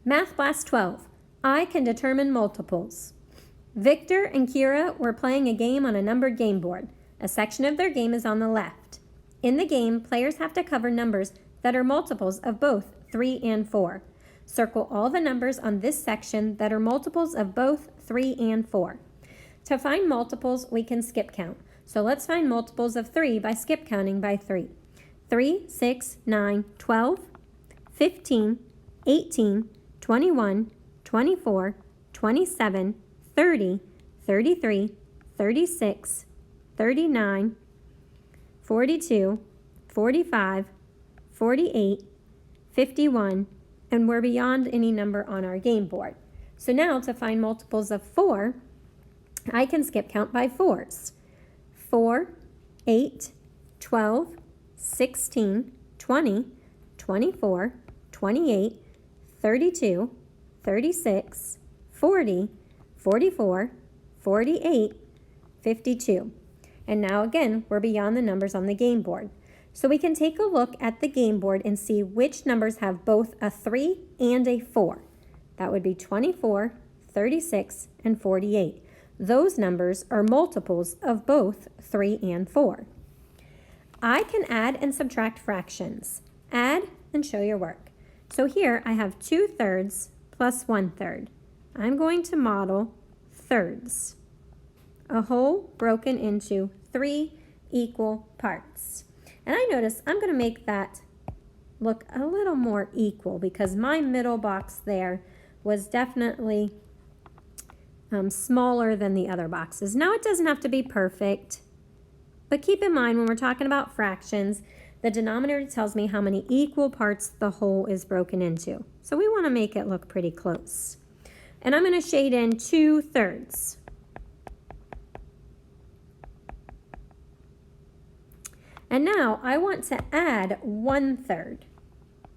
Math Blast 12. I can determine multiples. Victor and Kira were playing a game on a numbered game board. A section of their game is on the left. In the game, players have to cover numbers that are multiples of both 3 and 4. Circle all the numbers on this section that are multiples of both 3 and 4. To find multiples, we can skip count. So let's find multiples of 3 by skip counting by 3. 3, 6, 9, 12, 15, 18, 21, 24, 27, 30, 33, 36, 39, 42, 45, 48, 51, and we're beyond any number on our game board. So now to find multiples of 4, I can skip count by 4s. 4, 8, 12, 16, 20, 24, 28, 32, 36, 40, 44, 48, 52. And now again, we're beyond the numbers on the game board. So we can take a look at the game board and see which numbers have both a 3 and a 4. That would be 24, 36, and 48. Those numbers are multiples of both 3 and 4. I can add and subtract fractions. Add and show your work. So here I have 2/3 plus 1/3. I'm going to model thirds. A whole broken into 3 equal parts. And I notice I'm going to make that look a little more equal because my middle box there was definitely smaller than the other boxes. Now it doesn't have to be perfect, but keep in mind when we're talking about fractions, the denominator tells me how many equal parts the whole is broken into. So we want to make it look pretty close. And I'm going to shade in 2/3. And now I want to add 1/3.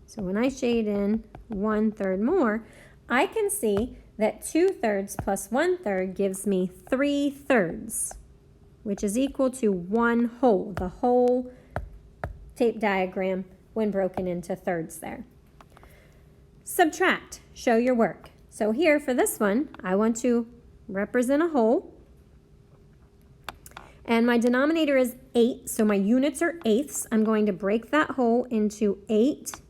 So when I shade in 1/3 more, I can see that 2/3 plus 1/3 gives me 3/3, which is equal to 1 whole, the whole tape diagram when broken into thirds there. Subtract, show your work. So here for this one, I want to represent a whole. And my denominator is 8, so my units are eighths. I'm going to break that whole into 8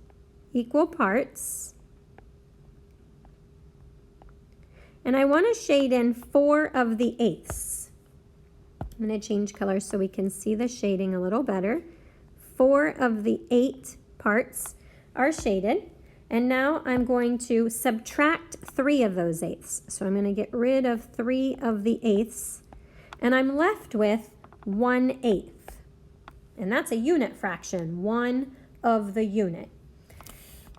equal parts. And I want to shade in 4 of the eighths. I'm going to change colors so we can see the shading a little better. 4 of the 8 parts are shaded. And now I'm going to subtract 3 of those eighths. So I'm going to get rid of 3 of the eighths. And I'm left with 1/8. And that's a unit fraction, 1 of the unit.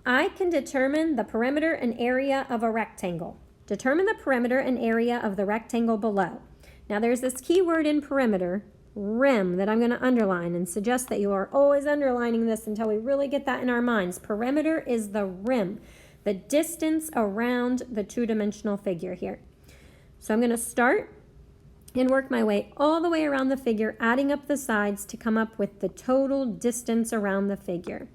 I can determine the perimeter and area of a rectangle. Determine the perimeter and area of the rectangle below. Now there's this key word in perimeter, rim, that I'm going to underline and suggest that you are always underlining this until we really get that in our minds. Perimeter is the rim, the distance around the two-dimensional figure here. So I'm going to start and work my way all the way around the figure, adding up the sides to come up with the total distance around the figure.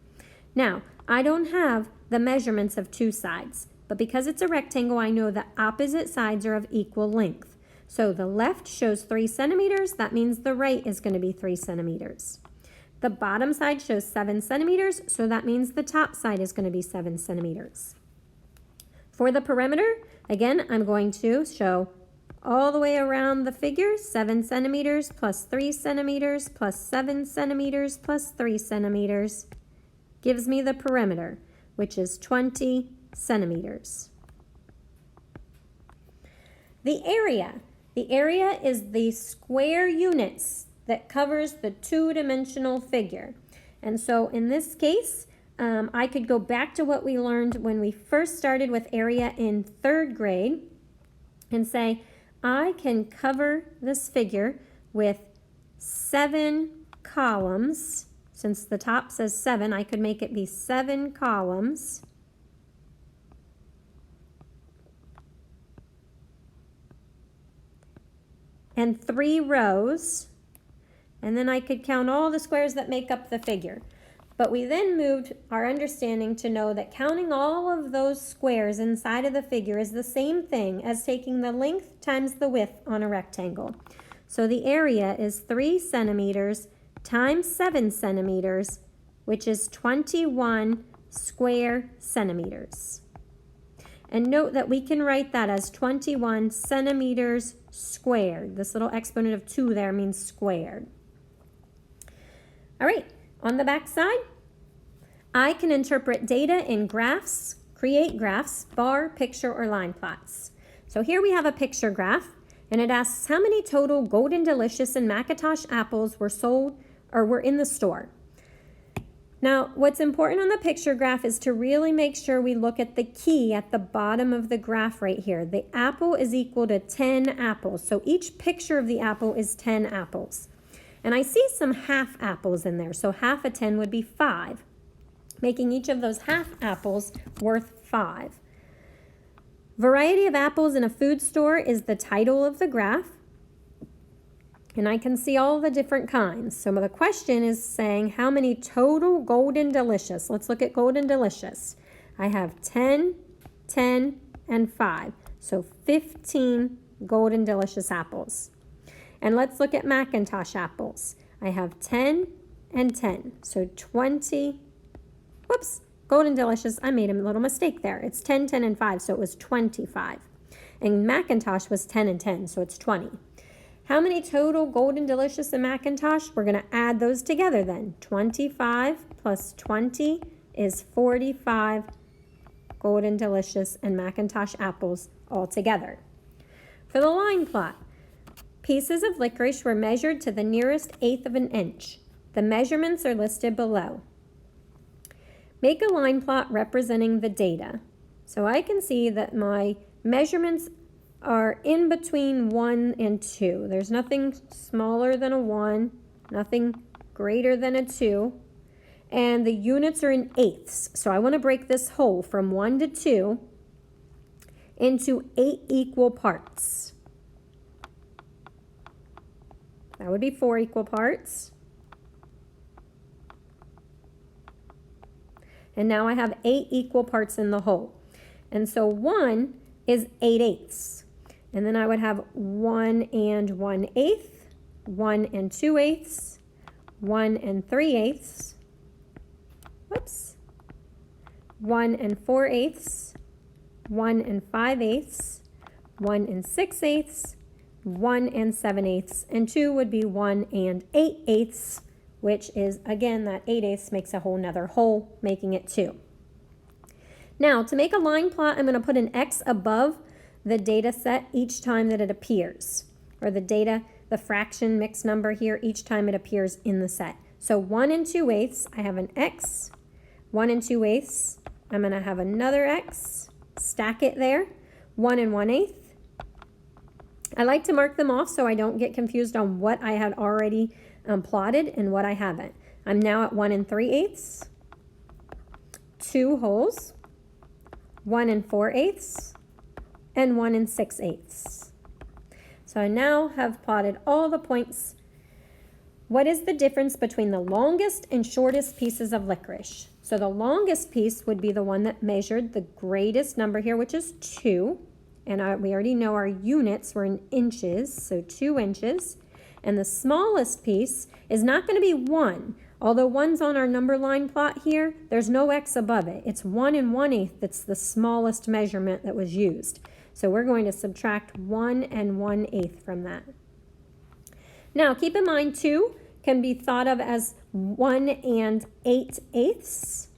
Now, I don't have the measurements of 2 sides, but because it's a rectangle, I know the opposite sides are of equal length. So the left shows 3 centimeters, that means the right is going to be 3 centimeters. The bottom side shows 7 centimeters, so that means the top side is going to be 7 centimeters. For the perimeter, again, I'm going to show all the way around the figure, 7 centimeters plus 3 centimeters plus 7 centimeters plus 3 centimeters gives me the perimeter, which is 20 centimeters. The area. The area is the square units that covers the two-dimensional figure. And so in this case, I could go back to what we learned when we first started with area in 3rd grade and say, I can cover this figure with 7 columns. Since the top says 7, I could make it be 7 columns. And 3 rows. And then I could count all the squares that make up the figure. But we then moved our understanding to know that counting all of those squares inside of the figure is the same thing as taking the length times the width on a rectangle. So the area is 3 centimeters times 7 centimeters, which is 21 square centimeters. And note that we can write that as 21 centimeters squared. This little exponent of 2 there means squared. All right, on the back side, I can interpret data in graphs, create graphs, bar, picture, or line plots. So here we have a picture graph, and it asks how many total Golden Delicious and McIntosh apples were sold or were in the store. Now, what's important on the picture graph is to really make sure we look at the key at the bottom of the graph right here. The apple is equal to 10 apples. So each picture of the apple is 10 apples. And I see some half apples in there. So half of 10 would be 5, making each of those half apples worth 5. Variety of apples in a food store is the title of the graph. And I can see all the different kinds. So the question is saying how many total Golden Delicious. Let's look at Golden Delicious. I have 10, 10, and 5. So 15 Golden Delicious apples. And let's look at McIntosh apples. I have 10 and 10. So 20. Whoops. Golden Delicious, I made a little mistake there. It's 10, 10, and 5, so it was 25. And McIntosh was 10 and 10, so it's 20. How many total Golden Delicious and McIntosh? We're going to add those together then. 25 plus 20 is 45 Golden Delicious and McIntosh apples all together. For the line plot, pieces of licorice were measured to the nearest eighth of an inch. The measurements are listed below. Make a line plot representing the data. So I can see that my measurements are in between 1 and 2. There's nothing smaller than a 1, nothing greater than a 2, and the units are in eighths. So I want to break this whole from 1 to 2 into 8 equal parts. That would be 4 equal parts. And now I have 8 equal parts in the whole. And so 1 is 8/8. And then I would have 1 and 1/8, 1 and 2/8, 1 and 3/8, whoops, 1 and 4/8, 1 and 5/8, 1 and 6/8, 1 and 7/8, and 2 would be 1 and 8/8, which is, again, that 8/8 makes a whole nother whole, making it 2. Now, to make a line plot, I'm going to put an X above the data set each time that it appears, or the fraction mixed number here each time it appears in the set. So 1 and 2/8, I have an X. 1 and 2/8, I'm going to have another X, stack it there. 1 and 1/8. I like to mark them off so I don't get confused on what I had already plotted and what I haven't. I'm now at 1 and 3/8, 2 wholes, 1 and 4/8, and 1 and 6/8. So I now have plotted all the points. What is the difference between the longest and shortest pieces of licorice? So the longest piece would be the one that measured the greatest number here, which is 2. And we already know our units were in inches, so 2 inches. And the smallest piece is not going to be 1. Although 1's on our number line plot here, there's no X above it. It's 1 and 1/8 that's the smallest measurement that was used. So we're going to subtract 1 and 1/8 from that. Now, keep in mind 2 can be thought of as 1 and 8/8.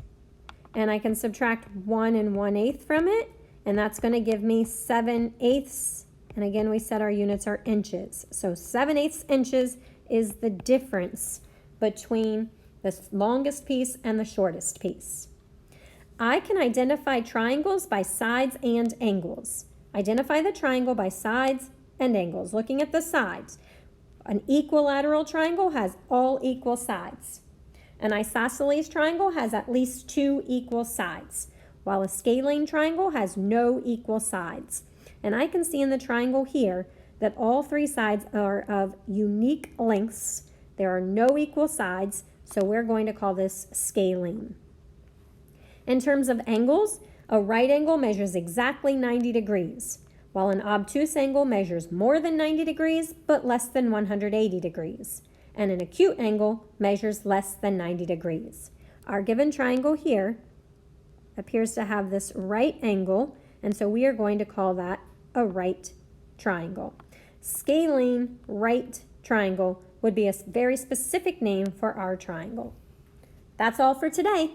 And I can subtract 1 and 1/8 from it. And that's going to give me 7/8. And again, we said our units are inches. So 7/8 inches is the difference between the longest piece and the shortest piece. I can identify triangles by sides and angles. Identify the triangle by sides and angles. Looking at the sides, an equilateral triangle has all equal sides. An isosceles triangle has at least 2 equal sides, while a scalene triangle has no equal sides. And I can see in the triangle here that all 3 sides are of unique lengths. There are no equal sides, So we're going to call this scalene. In terms of angles, a right angle measures exactly 90 degrees, while an obtuse angle measures more than 90 degrees but less than 180 degrees, and an acute angle measures less than 90 degrees. Our given triangle here appears to have this right angle, and so we are going to call that a right triangle. Scalene right triangle would be a very specific name for our triangle. That's all for today.